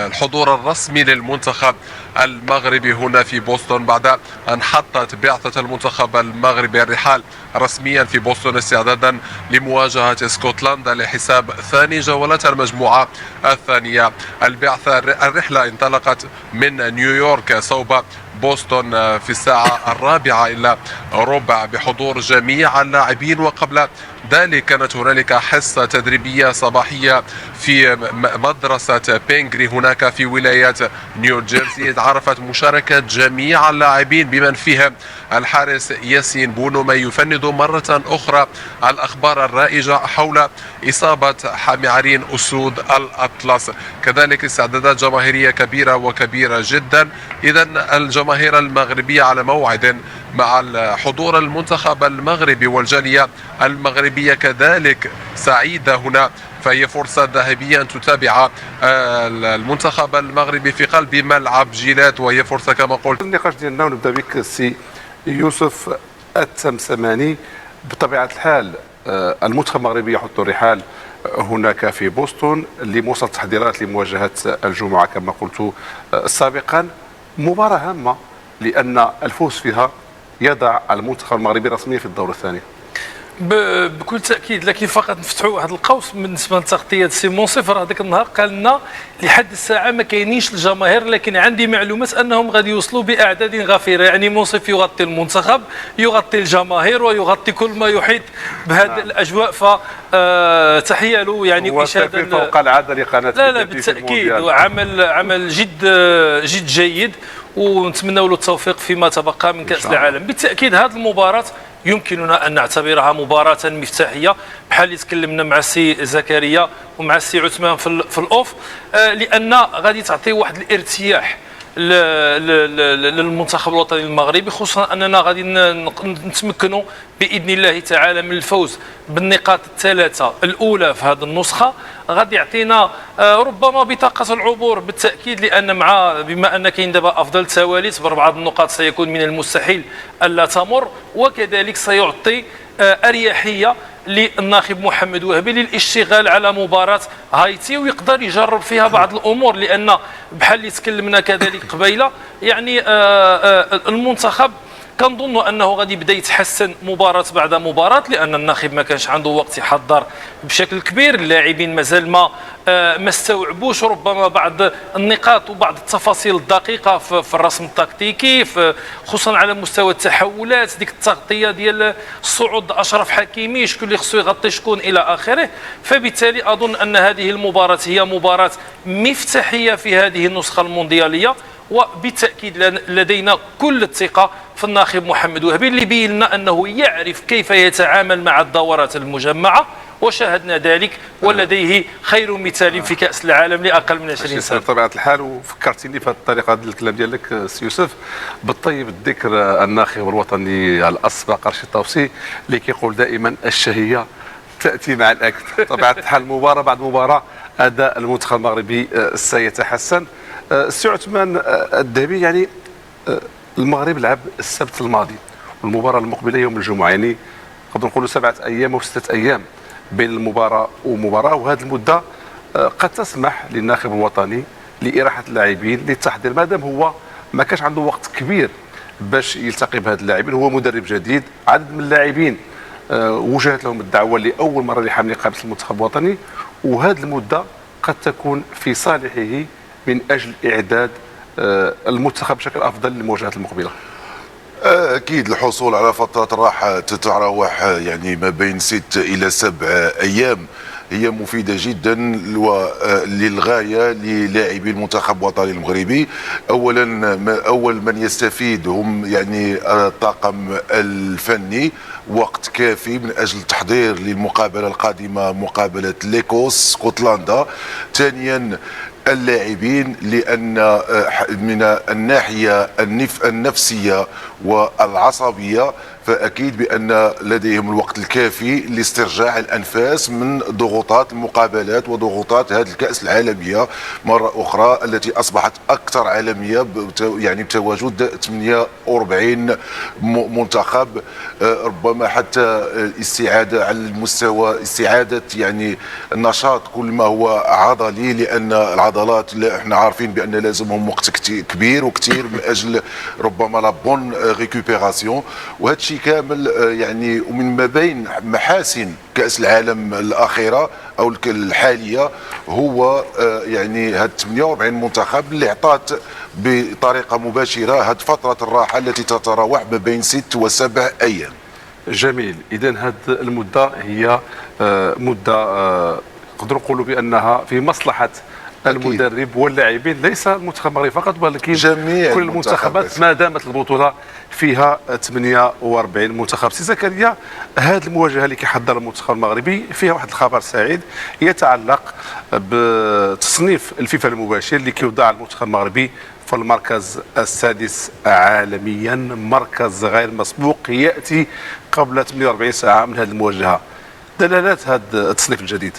الحضور الرسمي للمنتخب المغربي هنا في بوسطن بعد أن حطت بعثة المنتخب المغربي الرحال رسميا في بوسطن استعدادا لمواجهة اسكتلندا لحساب ثاني جولات المجموعة الثانية. الرحلة انطلقت من نيويورك صوب بوسطن في الساعة 4:15 بحضور جميع اللاعبين، وقبل ذلك كانت هنالك حصة تدريبية صباحية في مدرسة بينغري هناك في ولاية نيو جيرسي، عرفت مشاركة جميع اللاعبين بمن فيهم الحارس ياسين بونو، ما يفند مرة أخرى الأخبار الرائجة حول إصابة حامي أسود الأطلس. كذلك استعدادات جماهيرية كبيرة وكبيرة جدا. إذا الجماهير المغربية على موعد مع حضور المنتخب المغربي، والجالية المغربية كذلك سعيدة هنا، فهي فرصة ذهبية أن تتابع المنتخب المغربي في قلب ملعب جيلات، وهي فرصة كما قلت. النقاش ديالنا ونبدا بك سي يوسف التمسماني. بطبيعة الحال المنتخب المغربي يحط الرحال هناك في بوسطن لمواصلة التحضيرات لمواجهة الجمعة كما قلت سابقا. مباراة هامة لأن الفوز فيها يضع المنتخب المغربي رسميا في الدور الثاني. بكل تاكيد، لكن فقط نفتحوا واحد القوس بالنسبه لتغطيه سي منصف. هذاك النهار قال لنا لحد الساعه ما كاينينش الجماهير، لكن عندي معلومات انهم غادي يوصلوا باعداد غفيره. يعني منصف يغطي المنتخب، يغطي الجماهير، ويغطي كل ما يحيط بهذه الاجواء. فتحيه له يعني واشاده فوق العاده لقناه. لا بالتاكيد، عمل جد جيد، ونتمنوا له التوفيق فيما تبقى من كاس العالم. بالتاكيد هذه المباراه يمكننا أن نعتبرها مباراة مفتاحية، بحال اللي تكلمنا مع السي زكريا ومع السي عثمان في الأوف، لأن غادي تعطي واحد الارتياح للمنتخب الوطني المغربي، خصوصا أننا غادي نتمكنوا بإذن الله تعالى من الفوز بالنقاط الثلاثة الأولى في هذه النسخة. غادي يعطينا ربما بطاقة العبور بالتأكيد، لأن بما أن كاين دابا أفضل تواليت ب4 النقاط سيكون من المستحيل ألا تمر، وكذلك سيعطي أريحية للناخب محمد وهبي للاشتغال على مباراة هايتي، ويقدر يجرب فيها بعض الأمور، لأن بحال اللي تكلمنا كذلك قبيلة يعني المنتخب كنظن انه غادي يبدا يتحسن مباراه بعد مباراه، لان الناخب ما كانش عنده وقت يحضر بشكل كبير. اللاعبين مازال ما استوعبوش ربما بعض النقاط وبعض التفاصيل الدقيقه في الرسم التكتيكي، خصوصا على مستوى التحولات، ديك التغطيه ديال الصعود اشرف حكيمي، شكون اللي خصو يغطي شكون الى اخره. فبالتالي اظن ان هذه المباراه هي مباراه مفتاحيه في هذه النسخه الموندياليه، وبالتأكيد لدينا كل الثقة في الناخب محمد وهبي اللي بين لنا أنه يعرف كيف يتعامل مع الدورات المجمعة، وشاهدنا ذلك، ولديه خير مثال في كأس العالم لأقل من 20 سنة بطبيعة الحال. وفكرتني في هذه الطريقة ديال الكلام ديالك سي يوسف بالطيب الذكر الناخب الوطني الأسبق رشيد طوسي اللي كيقول دائما الشهية تأتي مع الأكل. بطبيعة الحال مباراة بعد مباراة أداء المنتخب المغربي سيتحسن. السي عثمان الذهبي، يعني المغرب لعب السبت الماضي، والمباراة المقبلة يوم الجمعة، يعني نقدر نقولوا 7 أيام أو 6 أيام بين المباراة ومباراة، وهذه المدة قد تسمح للناخب الوطني لإراحة اللاعبين للتحضير، مادام هو ما كانش عنده وقت كبير باش يلتقي بهذا اللاعبين. هو مدرب جديد، عدد من اللاعبين وجهت لهم الدعوة لأول مرة لحمل قائمة المنتخب الوطني، وهذه المدة قد تكون في صالحه من أجل إعداد المنتخب بشكل أفضل للمواجهات المقبلة. أكيد الحصول على فترة راحة تتراوح يعني ما بين 6 إلى 7 أيام هي مفيدة جدا للغاية للاعبي المنتخب الوطني المغربي. أول من يستفيد هم يعني الطاقم الفني، وقت كافي من أجل التحضير للمقابلة القادمة، مقابلة ليكوس اسكتلندا. ثانيا اللاعبين، لأن من الناحية النفسية والعصبية فاكيد بان لديهم الوقت الكافي لاسترجاع الانفاس من ضغوطات المقابلات وضغوطات هذه الكاس العالميه مره اخرى التي اصبحت اكثر عالميه يعني بتواجد 48 منتخب. ربما حتى الاستعاده على المستوى استعاده يعني النشاط كل ما هو عضلي، لان العضلات احنا عارفين بان لازمهم وقت كبير وكثير من اجل ربما لا بون ريكوبيراسيون. وهذا الشيء كامل يعني ومن ما بين محاسن كاس العالم الاخيره او الحاليه هو يعني هاد 48 منتخب اللي عطات بطريقه مباشره هاد فتره الراحه التي تتراوح ما بين 6 و7 ايام. جميل. اذا هذه المده هي مده نقدروا نقولوا بانها في مصلحه المدرب واللاعبين، ليس المنتخب المغربي فقط ولكن جميع كل المنتخبات ما دامت البطوله فيها 48 منتخب. سي زكريا، هذه المواجهه اللي كيحضر المنتخب المغربي فيها واحد الخبر سعيد يتعلق بتصنيف الفيفا المباشر اللي كيوضع المنتخب المغربي في المركز السادس عالميا، مركز غير مسبوق ياتي قبل 48 ساعه من هذه المواجهه. دلالات هذا التصنيف الجديد؟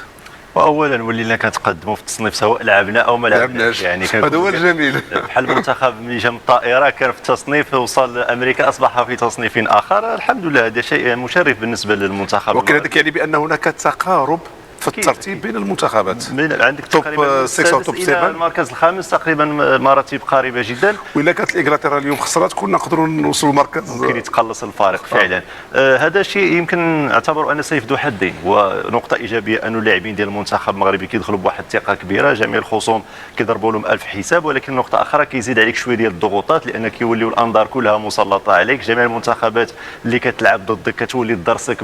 واولا ولينا كنتقدموا في التصنيف سواء لعبنا او ما لعبناش، يعني هذا هو الجميل. بحال المنتخب ملي جا من الطائره كان في التصنيف وصل لامريكا اصبح في تصنيف اخر. الحمد لله هذا شيء مشرف بالنسبه للمنتخب. ولكن هذا يعني بان هناك تقارب في الترتيب بين المنتخبات. عندك توب 6 او توب 7 المركز الخامس تقريبا مراتب قريبه جدا. وإلا كانت انجلترا اليوم خسرت كنا نقدروا نوصلوا المركز، ممكن يتقلص الفارق فعلا. هذا الشيء يمكن نعتبر ان سيف ذو حدين، ونقطه ايجابيه ان اللاعبين ديال المنتخب المغربي كيدخلوا بواحد الثقه كبيره، جميع الخصوم كيضربوا لهم 1000 حساب. ولكن نقطه اخرى كيزيد عليك شويه ديال الضغوطات، لان كيوليو الانظار كلها مسلطه عليك. جميع المنتخبات اللي كتلعب ضدك كتولي تدرسك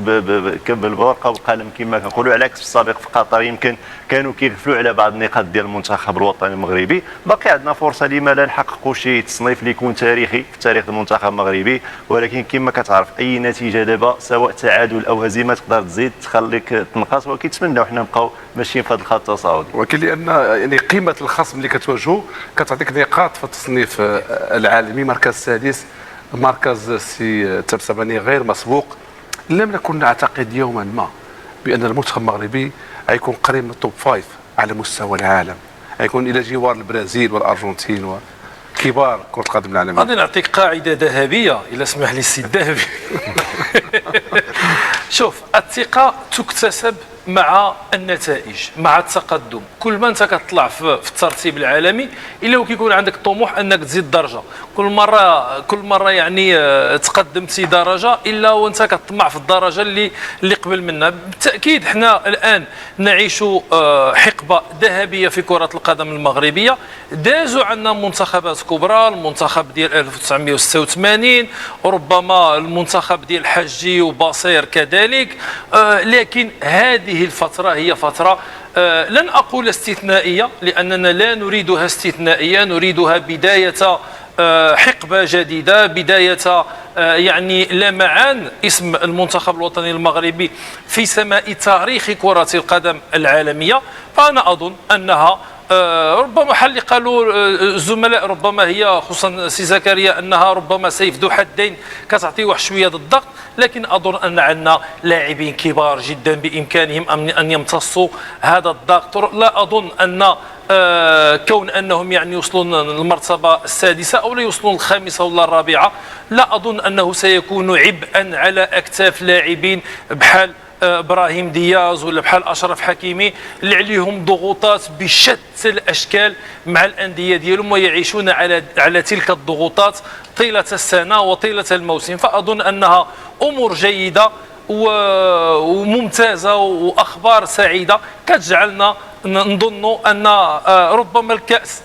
بالورقه والقلم كما كنقولوا، على عكس السابق في قطر يمكن كانوا كيغفلوا على بعض النقاط ديال المنتخب الوطني المغربي. باقي عندنا فرصه لما لا نحققوا شي تصنيف اللي يكون تاريخي في تاريخ المنتخب المغربي. ولكن كما كتعرف اي نتيجه دابا سواء تعادل او هزيمه تقدر تزيد تخليك تنقص، وكيتمناو حنا نبقاو ماشيين في هذا الخط التصاعدي. ولكن لان يعني قيمه الخصم اللي كتواجهه كتعطيك نقاط في التصنيف العالمي. مركز سادس، مركز سي ترسباني غير مسبوق. لم نكن نعتقد يوما ما بان المنتخب المغربي غيكون قريب من التوب 5 على مستوى العالم، غيكون الى جوار البرازيل والارجنتين وكبار كرة القدم العالمية. غادي نعطيك قاعدة ذهبية إلا سمح لي السي الذهبي. شوف، الثقة تكتسب مع النتائج، مع التقدم. كل ما انت كتطلع في الترتيب العالمي الا وكيكون عندك طموح انك تزيد درجه، كل مره يعني تقدمتي درجه الا وانت كتطمع في الدرجه اللي قبل منها. بالتاكيد حنا الان نعيش حقبه ذهبيه في كره القدم المغربيه. دازوا عنا منتخبات كبرى، المنتخب ديال 1986 وربما المنتخب ديال حجي وبصير كذلك. لكن هذه الفترة هي فترة لن أقول استثنائية، لأننا لا نريدها استثنائية، نريدها بداية حقبة جديدة، بداية يعني لمعان اسم المنتخب الوطني المغربي في سماء تاريخ كرة القدم العالمية. فأنا أظن أنها ربما حل اللي قالوا الزملاء، ربما هي خصوصا سي زكريا انها ربما سيف ذو حدين كتعطي واحد شويه الضغط. لكن اظن ان عندنا لاعبين كبار جدا بامكانهم ان يمتصوا هذا الضغط. لا اظن ان كون انهم يعني يوصلون للمرتبه السادسه او لا يوصلون الخامسه ولا الرابعه، لا اظن انه سيكون عبئا على اكتاف لاعبين بحال ابراهيم دياز ولا بحال اشرف حكيمي اللي عليهم ضغوطات بشتى الاشكال مع الانديه ديالهم ويعيشون على تلك الضغوطات طيله السنه وطيله الموسم. فاظن انها امور جيده وممتازه واخبار سعيده كتجعلنا نظن ان ربما الكاس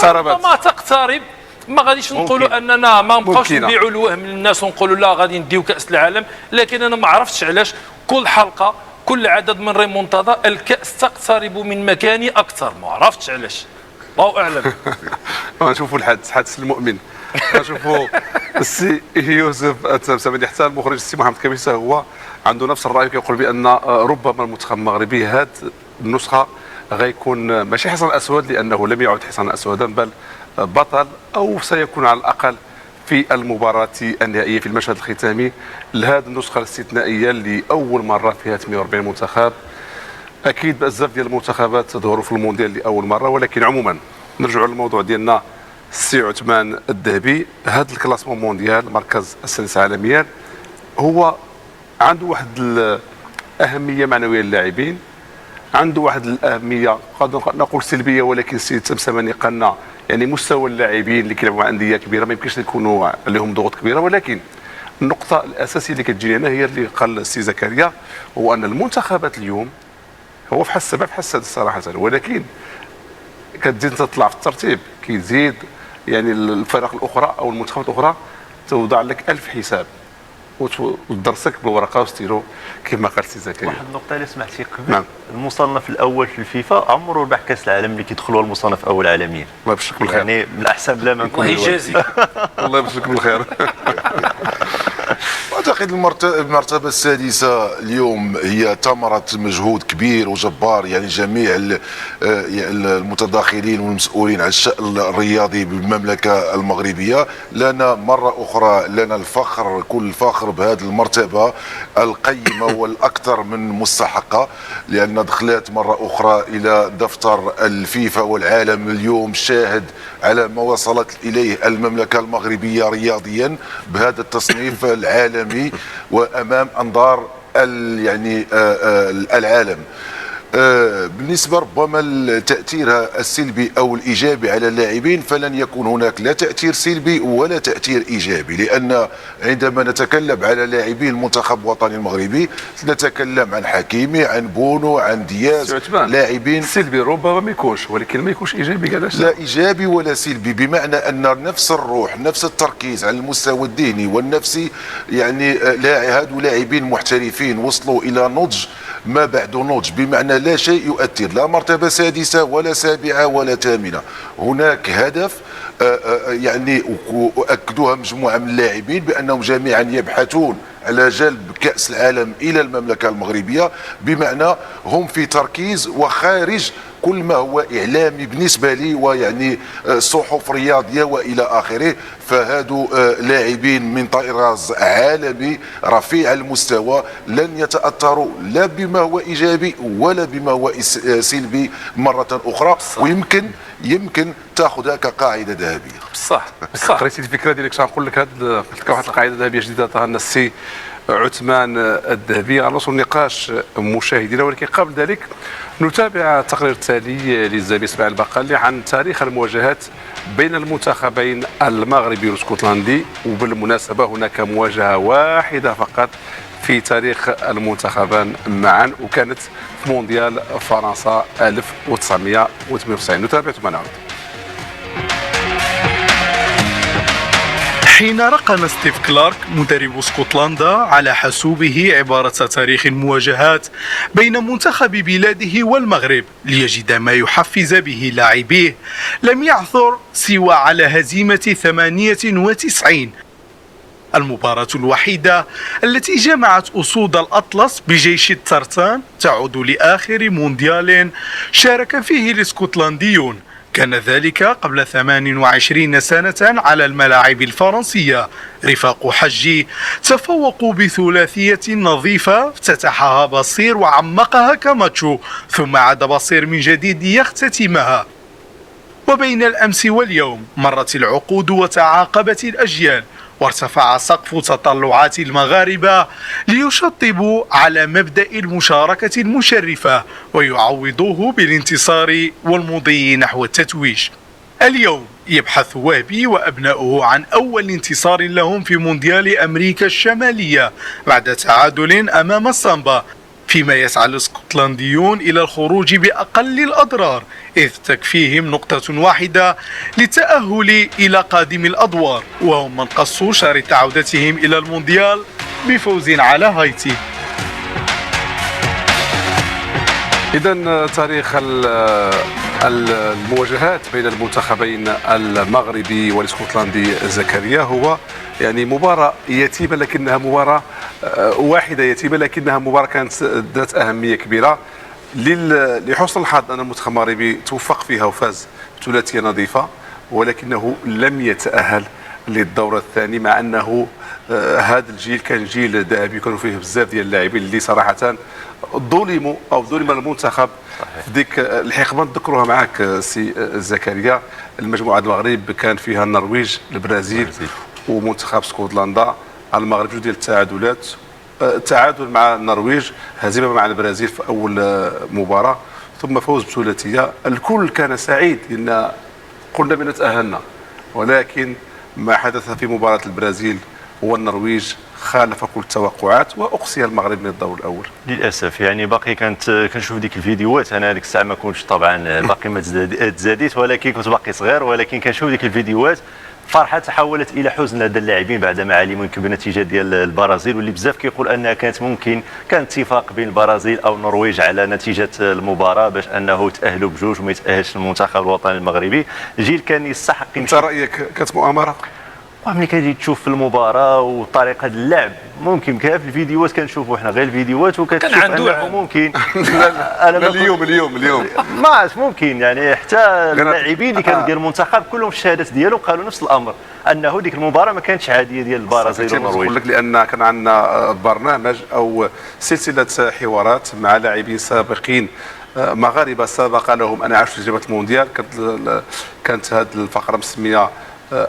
ربما تقترب. ما غاديش نقولوا اننا ما نبقاوش نبيعوا الوهم للناس ونقولوا لا غادي نديو كاس العالم، لكن انا ما عرفتش علاش كل حلقه كل عدد من ريمونتادا الكاس تقترب من مكاني اكثر. ما عرفتش علاش، الله اعلم. نشوفوا الحدث المؤمن. نشوفوا السي يوسف الترسباني حتى المخرج السي محمد كبيسه هو عنده نفس الراي، كيقول بان ربما المنتخب المغربي هذه النسخه غيكون ماشي حصان اسود، لانه لم يعد حصان اسودا بل بطل، او سيكون على الاقل في المباراة النهائية في المشهد الختامي لهذه النسخة الاستثنائية اللي أول مرة فيها 48 منتخب. أكيد بزاف ديال المنتخبات ظهروا في المونديال لأول مرة، ولكن عموما نرجعوا للموضوع ديالنا. السي عثمان الذهبي، هذا الكلاسمون مونديال المركز السادس عالميا هو عنده واحد الأهمية معنوية للاعبين، عنده واحد الأهمية قد نقول سلبية، ولكن السيد سمسماني قالنا يعني مستوى اللاعبين اللي كيلعبوا مع أندية كبيرة ما يمكنش يكونوا عليهم ضغوط كبيرة. ولكن النقطة الأساسية اللي كتجيني هنا هي اللي قال السي زكريا، هو أن المنتخبات اليوم هو في حسب الصراحة، ولكن كتزيد تطلع في الترتيب كيزيد يعني الفرق الأخرى أو المنتخبات الأخرى توضع لك 1000 حساب وتدرسك بالورقه والستيلو كما قال السي زكريا. واحد النقطه اللي سمعتي قبل، نعم. المصنف الاول في الفيفا عمره ربح كاس العالم اللي كيدخلوا المصنف الاول عالميا. الله يبشرك بالخير. يعني من الاحسن بلا ما نكون الله يجازيك. الله يبشرك بالخير. اعتقد المرتبه السادسه اليوم هي ثمره مجهود كبير وجبار، يعني جميع المتداخلين والمسؤولين عن الشان الرياضي بالمملكه المغربيه. لنا مره اخرى لنا الفخر، كل الفخر بهذه المرتبه القيمه والاكثر من مستحقه، لان دخلت مره اخرى الى دفتر الفيفا والعالم اليوم شاهد على ما وصلت اليه المملكه المغربيه رياضيا بهذا التصنيف العالمي وامام انظار يعني العالم. بالنسبه ربما التاثير السلبي او الايجابي على اللاعبين، فلن يكون هناك لا تاثير سلبي ولا تاثير ايجابي، لان عندما نتكلم على لاعبي المنتخب الوطني المغربي نتكلم عن حكيمي، عن بونو، عن دياز، لاعبين سلبي ربما ما يكونش، ولكن ما يكونش ايجابي. علاش لا ايجابي ولا سلبي، بمعنى ان نفس الروح، نفس التركيز على المستوى الذهني والنفسي، يعني هادو لاعبين محترفين وصلوا الى نضج ما بعد نضج، بمعنى لا شيء يؤثر، لا مرتبة سادسة ولا سابعة ولا ثامنة، هناك هدف يعني أكدوها مجموعة من اللاعبين بأنهم جميعا يبحثون على جلب كأس العالم إلى المملكة المغربية، بمعنى هم في تركيز وخارج كل ما هو إعلامي بالنسبة لي ويعني صحف رياضية وإلى آخره. فهادو لاعبين من طراز عالمي رفيع المستوى، لن يتأثروا لا بما هو إيجابي ولا بما هو سلبي مرة أخرى، ويمكن تأخذها كقاعدة ذهبية. صح قريتي الفكرة ديالك، شنقول لك واحد القاعدة ذهبية جديدة عطاها لنا السي عثمان الذهبي. غنوصل النقاش مشاهدينا، ولكن قبل ذلك نتابع التقرير التالي للزميل اسماعيل البقالي عن تاريخ المواجهات بين المنتخبين المغربي والاسكتلندي. وبالمناسبة هناك مواجهة واحدة فقط في تاريخ المنتخبان معا، وكانت في مونديال فرنسا 1998. نتابع ثم نعود. حين رقم ستيف كلارك مدرب اسكتلندا على حاسوبه عبارة تاريخ المواجهات بين منتخب بلاده والمغرب ليجد ما يحفز به لاعبيه، لم يعثر سوى على هزيمة 98، المباراة الوحيدة التي جمعت أسود الأطلس بجيش الترتان تعود لآخر مونديال شارك فيه الاسكتلنديون. كان ذلك قبل 28 سنة على الملاعب الفرنسية. رفاق حجي تفوقوا بثلاثية نظيفة افتتحها بصير وعمقها كاماتشو، ثم عاد بصير من جديد يختتمها. وبين الأمس واليوم مرت العقود وتعاقبت الأجيال، وارتفع سقف تطلعات المغاربة ليشطبوا على مبدأ المشاركة المشرفة ويعوضوه بالانتصار والمضي نحو التتويج. اليوم يبحث وهبي وأبناؤه عن أول انتصار لهم في مونديال أمريكا الشمالية بعد تعادل أمام السامبا، فيما يسعى الاسكتلنديون إلى الخروج بأقل الأضرار، إذ تكفيهم نقطة واحدة للتأهل إلى قادم الأدوار، وهم من قصوا شريط عودتهم إلى المونديال بفوز على هايتي. إذن تاريخ المواجهات بين المنتخبين المغربي والاسكتلندي زكريا هو يعني مباراة يتيمة، لكنها مباراة واحدة يتيمة، لكنها مباراة كانت ذات أهمية كبيرة. لحسن الحظ أن المنتخب المغربي توفق فيها وفاز بثلاثية نظيفة، ولكنه لم يتأهل للدور الثاني، مع انه هذا الجيل كان جيل ذهبي، كانوا فيه بزاف ديال اللاعبين اللي صراحه ظلموا او ظلم المنتخب في ديك الحقبه. نذكروها معك سي زكريا، المجموعه المغرب كان فيها النرويج، البرازيل ومنتخب اسكتلندا. المغرب جوج ديال التعادلات، تعادل مع النرويج، هزيمه مع البرازيل في اول مباراه، ثم فوز بثلاثيه. الكل كان سعيد لان قلنا بان تاهلنا، ولكن ما حدث في مباراه البرازيل والنرويج خالف كل التوقعات، واقصي المغرب من الدور الاول. للاسف يعني باقي كنشوف ديك الفيديوهات. انا ديك الساعه ما كنتش طبعا باقي ما تزاديت، ولكن كنت باقي صغير، ولكن كنشوف ديك الفيديوهات فرحه تحولت الى حزن لدى اللاعبين بعدما علموا يمكن بالنتيجه ديال البرازيل، واللي بزاف كيقول انها كانت ممكن كان اتفاق بين البرازيل او النرويج على نتيجه المباراه باش انه تاهلوا بجوج وما يتاهلش المنتخب الوطني المغربي. الجيل كان يستحق انت رايك كانت مؤامره؟ ملي كتجي تشوف في المباراه وطريقه اللعب، ممكن كاع في الفيديوهات كنشوفوا حنا غير الفيديوهات وكتشوف كان عنده انه ممكن انا اليوم ما عرفت ممكن يعني حتى اللاعبين اللي كانوا ديال المنتخب كلهم في الشهادات ديالهم قالوا نفس الامر، انه ديك المباراه ما كانتش عاديه ديال البرازيل والنرويج. نقول لك لان كان عندنا برنامج او سلسله حوارات مع لاعبين سابقين مغاربه سبق لهم ان عاشوا تجربه المونديال. كانت هذه الفقره مسميه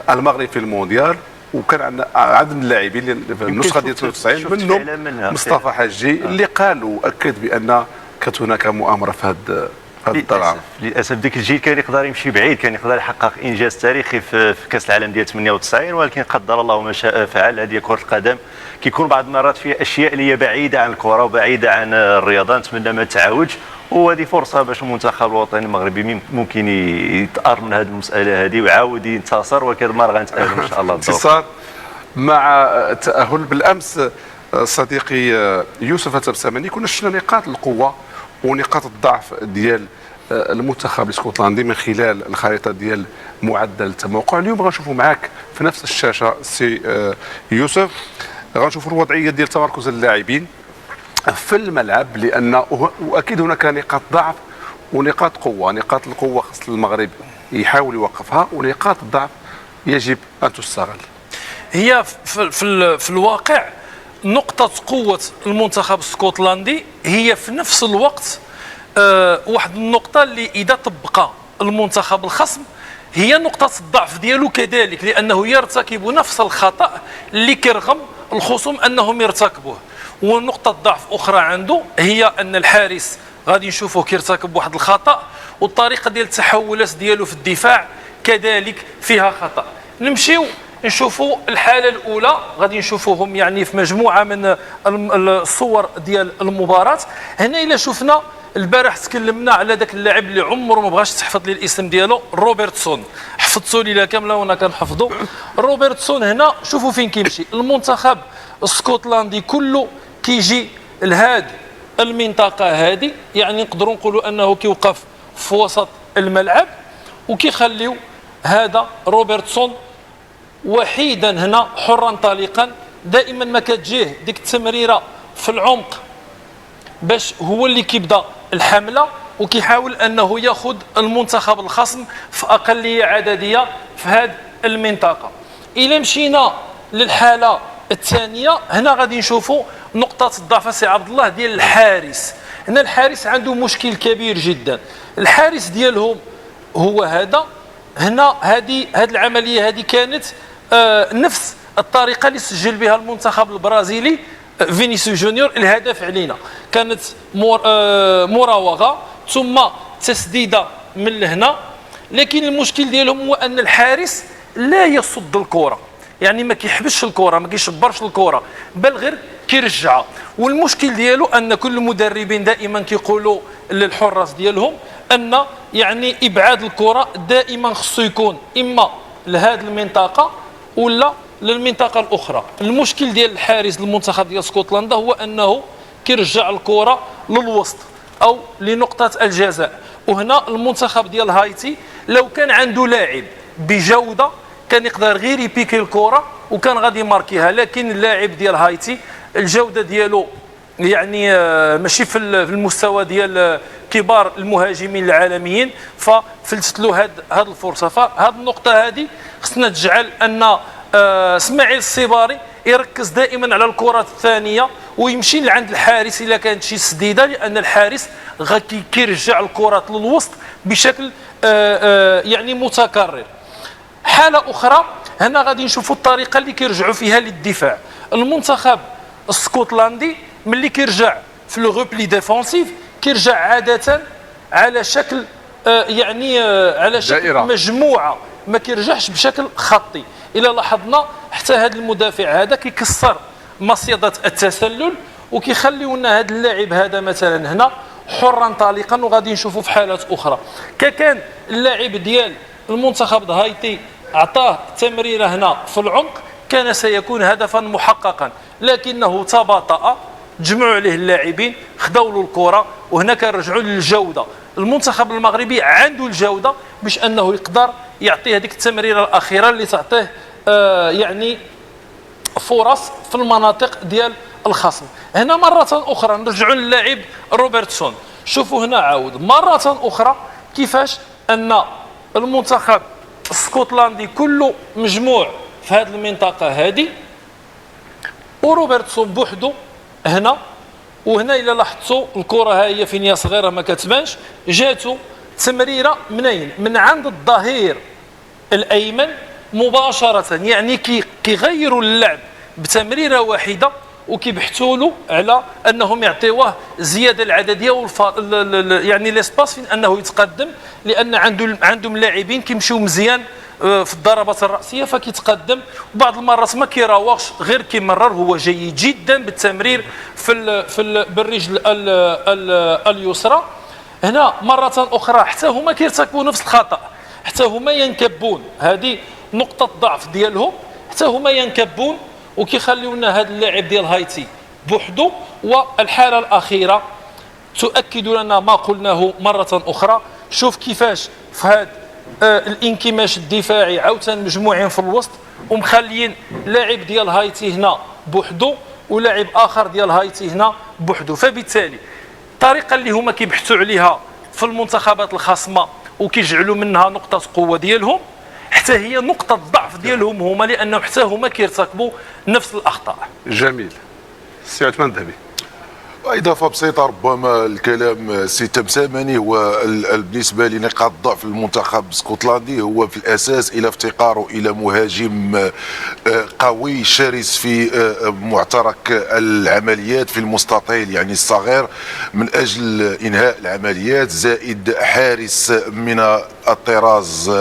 المغرب في المونديال، وكان عندنا عدد من اللاعبين في النسخه ديال 92 منهم مصطفى حجي اللي قالوا اكد بان كانت هناك مؤامره في هذا الطلعه. للاسف ديك الجيل كان يقدر يمشي بعيد، كان يقدر يحقق انجاز تاريخي في كاس العالم ديال 98، ولكن قدر الله ما شاء فعل. هذه كره القدم كيكون بعض المرات فيها اشياء اللي هي بعيده عن الكره وبعيده عن الرياضه، نتمنى ما تعاودش، وهذه فرصه باش المنتخب الوطني المغربي ممكن يتقار من هذه المساله هذه ويعاود ينتصر، وكذا مره غنتاهلوا ان شاء الله. انتصار مع التاهل. بالامس صديقي يوسف التبساماني كنا شفنا نقاط القوه ونقاط الضعف ديال المنتخب الاسكتلندي من خلال الخريطه ديال معدل التموقع. اليوم غنشوفوا معك في نفس الشاشه سي يوسف، غنشوفوا الوضعيه ديال تمركز اللاعبين في الملعب، لان واكيد هناك نقاط ضعف ونقاط قوه. نقاط القوه خاص المغرب يحاول يوقفها، ونقاط الضعف يجب ان تستغل. هي في الواقع نقطة قوة المنتخب الاسكتلندي هي في نفس الوقت واحد النقطة اللي إذا طبق المنتخب الخصم هي نقطة الضعف ديالو كذلك، لأنه يرتكب نفس الخطأ اللي كيرغم الخصوم أنهم يرتكبوه. ونقطة ضعف أخرى عنده هي أن الحارس غادي نشوفوه كيرتكب واحد الخطأ، والطريقة ديال التحولات ديالو في الدفاع كذلك فيها خطأ. نمشيو نشوفوا الحالة الأولى، غادي نشوفوهم يعني في مجموعة من الصور ديال المباراة. هنا إلا شفنا البارح تكلمنا على ذاك اللاعب اللي عمره ما بغاش تحفظ لي الاسم ديالو، روبرتسون. حفظتوا لي كامله وانا كنحفظوا. روبرتسون هنا شوفوا فين كيمشي. المنتخب الاسكتلندي كله كيجي لهاد المنطقة هذه، يعني نقدروا نقولوا أنه كيوقف في وسط الملعب وكيخليو هذا روبرتسون وحيدا هنا حرا طليقا. دائما ما كتجيه ديك التمريره في العمق باش هو اللي كيبدا الحمله وكيحاول انه ياخذ المنتخب الخصم في اقليه عدديه في هذه المنطقه. الى مشينا للحاله الثانيه، هنا غادي نشوفوا نقطه الضعف سي عبد الله ديال الحارس. هنا الحارس عنده مشكل كبير جدا. الحارس ديالهم هو هذا. هنا هذه العمليه هذه كانت نفس الطريقه اللي سجل بها المنتخب البرازيلي فينيسيوس جونيور الهدف علينا. كانت مراوغه ثم تسديده من لهنا، لكن المشكل ديالهم هو ان الحارس لا يصد الكره، يعني ما كيحبسش الكره، ما كيشبرش الكره، بل غير كيرجعها. والمشكل ديالو ان كل المدربين دائما كيقولوا للحراس ديالهم ان يعني ابعاد الكره دائما خصو يكون اما لهذه المنطقه ولا للمنطقه الاخرى. المشكل ديال الحارس المنتخب ديال اسكتلندا هو انه كيرجع الكره للوسط او لنقطه الجزاء. وهنا المنتخب ديال هايتي لو كان عنده لاعب بجوده كان يقدر غير يبيكي الكره وكان غادي يماركيها، لكن اللاعب ديال هايتي الجوده ديالو يعني ماشي في المستوى ديال كبار المهاجمين العالميين، ففلتت له هذه الفرصه. فهذه النقطه هذه خصنا تجعل ان اسماعيل الصباري يركز دائما على الكرات الثانيه ويمشي لعند الحارس الا كانت شي سديده، لان الحارس كيرجع الكرات للوسط بشكل يعني متكرر. حاله اخرى هنا غادي نشوفوا الطريقه اللي كيرجعوا فيها للدفاع. المنتخب الاسكتلندي ملي كيرجع في لو روبلي ديفونسيف كيرجع عاده على شكل على شكل دائرة. مجموعه، ما كيرجعش بشكل خطي. الى لاحظنا حتى هذا المدافع هذا كيكسر مصيده التسلل وكيخليو لنا هذا اللاعب هذا مثلا هنا حرا طليقا، وغادي نشوفوا في حالات اخرى كان اللاعب ديال المنتخب هايتي اعطاه تمريره هنا في العمق كان سيكون هدفا محققا، لكنه تباطأ، جمعوا عليه اللاعبين خداو له الكره، وهنا كنرجعوا للجوده. المنتخب المغربي عنده الجوده باش انه يقدر يعطي هذيك التمريره الاخيره اللي تعطيه يعني فرص في المناطق ديال الخصم. هنا مره اخرى نرجعوا للاعب روبرتسون. شوفوا هنا عاود مره اخرى كيفاش ان المنتخب الاسكتلندي كله مجموع في هذه المنطقه هذه، وروبرتسون بوحده هنا. وهنا الا لاحظتوا الكره ها هي فين هي صغيره ما كتبانش، جاتو تمريره منين؟ من عند الظهير الايمن مباشره، يعني كيغيروا اللعب بتمريره واحده وكيبحثوا له على انهم يعطيوه زياده العدديه يعني ليسباس فين انه يتقدم، لان عندهم لاعبين كيمشيو مزيان في الضربات الرأسية فكيتقدم، وبعض المرات ما كيراوغش غير كيمرر. هو جيد جدا بالتمرير بالرجل اليسرى. هنا مرة أخرى حتى هما كيرتكبوا نفس الخطأ، حتى هما ينكبون، هذه نقطة ضعف ديالهم، حتى هما ينكبون وكيخليو لنا هذا اللاعب ديال هايتي بوحده. والحالة الأخيرة تؤكد لنا ما قلناه مرة أخرى. شوف كيفاش في هذا الانكماش الدفاعي عاوتاني مجموعين في الوسط ومخليين لاعب ديال هايتي هنا بوحده ولاعب اخر ديال هايتي هنا بوحده. فبالتالي الطريقه اللي هما كيبحثوا عليها في المنتخبات الخصمه وكيجعلوا منها نقطه قوه ديالهم حتى هي نقطه ضعف ديالهم هما، لانه حتى هما كيرتكبوا نفس الاخطاء. جميل. سي عثمان الذهبي. إضافة بسيطة ربما الكلام سي تمسامني هو بالنسبة لنقاط ضعف المنتخب الاسكتلندي هو في الأساس إلى افتقاره إلى مهاجم قوي شرس في معترك العمليات في المستطيل يعني الصغير من أجل إنهاء العمليات، زائد حارس من الطراز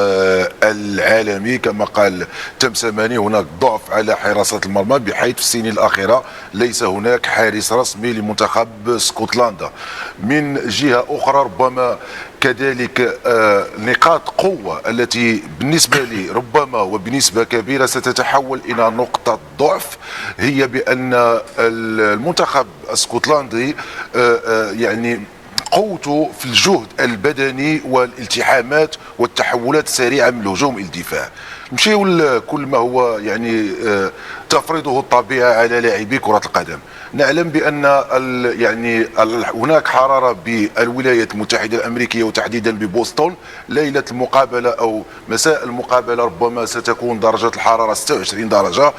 العالمي كما قال تمسامني. هناك ضعف على حراسة المرمى بحيث في السنين الأخيرة ليس هناك حارس رسمي لمنتخب اسكتلندا. من جهة أخرى ربما كذلك نقاط قوة التي بالنسبة لي ربما وبنسبة كبيرة ستتحول إلى نقطة ضعف، هي بأن المنتخب الاسكتلندي يعني قوته في الجهد البدني والالتحامات والتحولات السريعة من الهجوم إلى الدفاع. نمشيو كل ما هو يعني تفرضه الطبيعة على لاعبي كرة القدم. نعلم بأن يعني هناك حرارة بالولايات المتحدة الأمريكية وتحديدا ببوسطن. ليلة المقابلة أو مساء المقابلة ربما ستكون درجة الحرارة 26 درجة،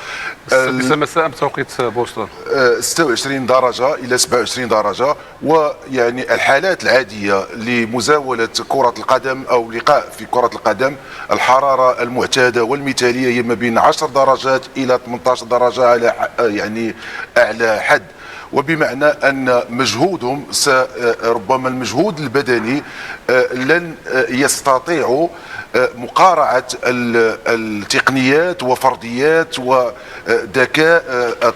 6 مساء بتوقيت بوسطن، 26 درجة إلى 27 درجة. ويعني الحالات العادية لمزاولة كرة القدم أو لقاء في كرة القدم الحرارة المعتادة والمثالية هي ما بين 10 درجات إلى 18 درجة على يعني أعلى حد. وبمعنى أن مجهودهم ربما المجهود البدني لن يستطيعوا مقارعة التقنيات وفرديات وذكاء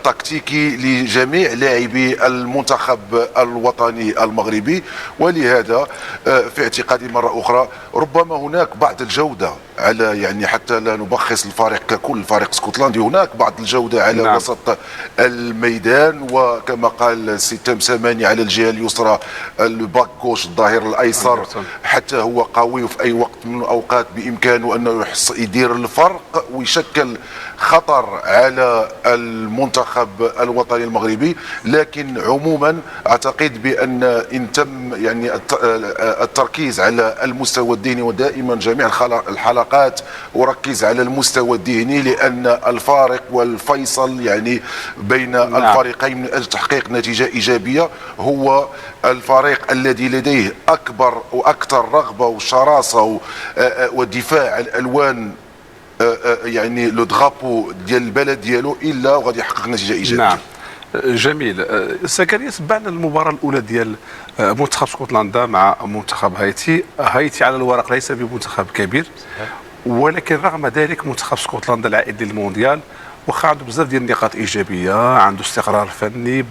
تكتيكي لجميع لاعبي المنتخب الوطني المغربي. ولهذا في اعتقادي مرة أخرى ربما هناك بعض الجودة على يعني حتى لا نبخس الفريق ككل، الفريق اسكتلندي هناك بعض الجودة على نعم. وسط الميدان، وكما قال السي تمسامني على الجهة اليسرى الباك كوش الظهير الأيسر حتى هو قوي وفي أي وقت من الأوقات بإمكانه أنه يدير الفرق ويشكل خطر على المنتخب الوطني المغربي. لكن عموما أعتقد بأن إن تم يعني التركيز على المستوى الذهني ودائما جميع الحلقات الورقات، وركز على المستوى الذهني، لان الفارق والفيصل يعني بين الفريقين من اجل تحقيق نتيجه ايجابيه هو الفريق الذي لديه اكبر واكثر رغبه وشراسه ودفاع عن الالوان، يعني لو درابو ديال البلد ديالو، الا وغادي يحقق نتيجه ايجابيه. نعم، جميل. زكريا، تبعنا المباراه الاولى ديال منتخب اسكتلندا مع منتخب هايتي. هايتي على الورق ليس بمنتخب كبير، ولكن رغم ذلك منتخب اسكتلندا العائد للمونديال، واخا عنده بزاف ديال النقاط ايجابيه، عنده استقرار فني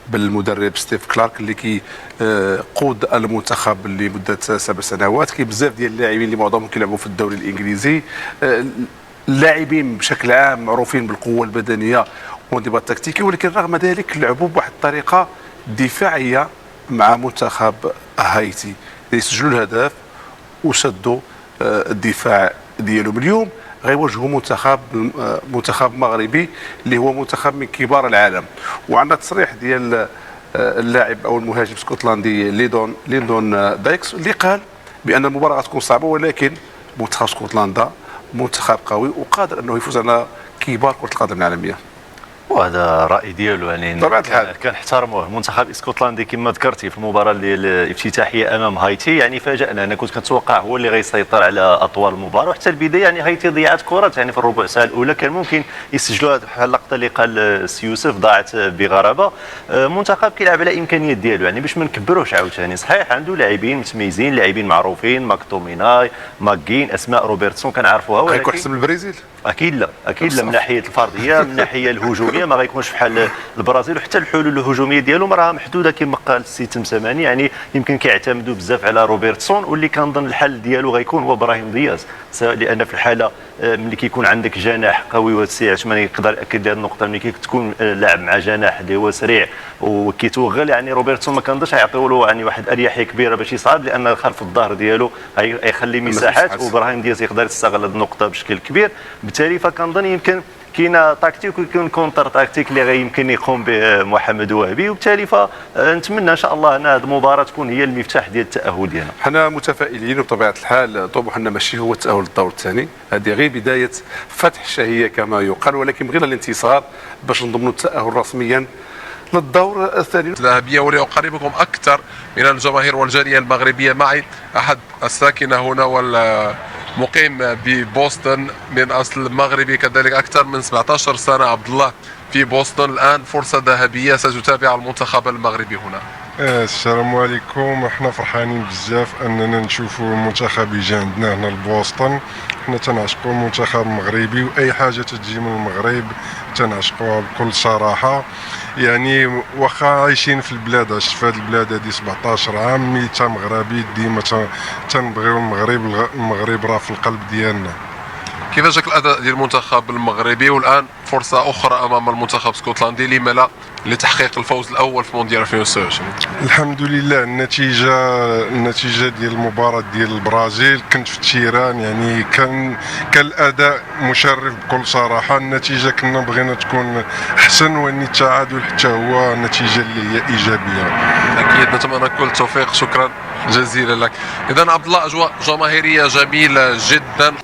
بالمدرب ستيف كلارك اللي قود المنتخب لمده 7 سنوات. كاين بزاف ديال اللاعبين اللي معظمهم كيلعبوا في الدوري الانجليزي. اللاعبين بشكل عام معروفين بالقوه البدنيه والانضباط التكتيكي، ولكن رغم ذلك لعبوا بواحد الطريقه دفاعيه مع منتخب هايتي، يسجلوا الهدف وشدوا الدفاع ديالهم. اليوم غيواجهوا منتخب مغربي اللي هو منتخب من كبار العالم، وعندنا تصريح ديال اللاعب او المهاجم الاسكتلندي ليندون دايكس اللي قال بان المباراه غتكون صعبه، ولكن منتخب اسكتلندا منتخب قوي وقادر انه يفوز على كبار كره القدم العالميه. وهذا راي ديالو، يعني طبيعة الحال كنحترموه. المنتخب الاسكتلندي كما ذكرتي في المباراه الافتتاحيه امام هايتي يعني فاجأنا. انا كنت كنتوقع هو اللي غيسيطر على اطوال المباراه، وحتى البدايه يعني هايتي ضيعت كرات يعني في الربع ساعه الاولى كان ممكن يسجلوا. هذه اللقطه اللي قال السي يوسف ضاعت بغرابه. منتخب كيلعب على امكانيات ديالو، يعني باش ما نكبروش عاوتاني. صحيح عنده لاعبين متميزين، لاعبين معروفين، ماكتوميناي، ماكين، اسماء روبرتسون كنعرفوها، ولكن غيكون احسن من البرازيل؟ اكيد لا، اكيد لا. من ناحيه الفرديه، من ناحيه الهجوميه ما غيكونش بحال البرازيل، وحتى الحلول الهجوميه ديالهم راه محدوده كما قال السي تمسماني. يعني يمكن كيعتمدوا بزاف على روبرتسون، واللي كنظن الحل ديالو غيكون هو ابراهيم دياز، لان في الحاله ملي كيكون عندك جناح قوي وسريع، عثماني يقدر ياكد هذه النقطه، ملي كتكون لاعب مع جناح اللي هو سريع وكيتوغل، يعني روبرتسون ما كنظنش يعطيو له يعني واحد اريحيه كبيره باش يصعد، لان خلف الظهر ديالو يخلي مساحات، وابراهيم دياز يقدر يستغل هذه النقطه بشكل كبير. بالتالي فكنظن يمكن كاين تاكتيك ويكون كونتر تاكتيك اللي يمكن يقوم به محمد وهبي، وبالتالي فنتمنى ان شاء الله ان هذه المباراه تكون هي المفتاح ديال التاهل ديالنا. حنا متفائلين، وبطبيعه الحال طموحنا ماشي هو التاهل للدور الثاني، هذه غير بدايه فتح الشهيه كما يقال، ولكن بغينا الانتصار باش نضمنوا التاهل رسميا للدور الثاني. الذهبيه ولأقربكم اكثر من الجماهير والجاليه المغربيه، معي احد الساكنه هنا والمقيم ببوسطن من اصل مغربي كذلك، اكثر من 17 سنه عبد الله في بوسطن. الان فرصه ذهبيه ستتابع المنتخب المغربي هنا. السلام عليكم. احنا فرحانين بزاف اننا نشوفوا المنتخب يجي عندنا هنا لبوسطن. احنا تنعشقوا المنتخب المغربي، واي حاجه تجي من المغرب تنعشقوها بكل صراحه. يعني واخا عايشين في البلاد، عشت في هذه البلاد هذه 17 عام، مي تا مغربي ديما تنبغيو المغرب راه في القلب ديالنا. كيفاش جاك الاداء ديال المنتخب المغربي، والان فرصه اخرى امام المنتخب الاسكتلندي، لما لا لتحقيق الفوز الاول في مونديال 2026؟ الحمد لله. النتيجه ديال المباراه ديال البرازيل كنت في التيران، يعني كان الاداء مشرف بكل صراحه. النتيجه كنا بغينا تكون احسن، وان التعادل حتى هو نتيجه اللي هي ايجابيه. اكيد نتمنى كل التوفيق، شكرا جزيلا لك. اذا عبد الله، اجواء جماهيريه جميله جدا.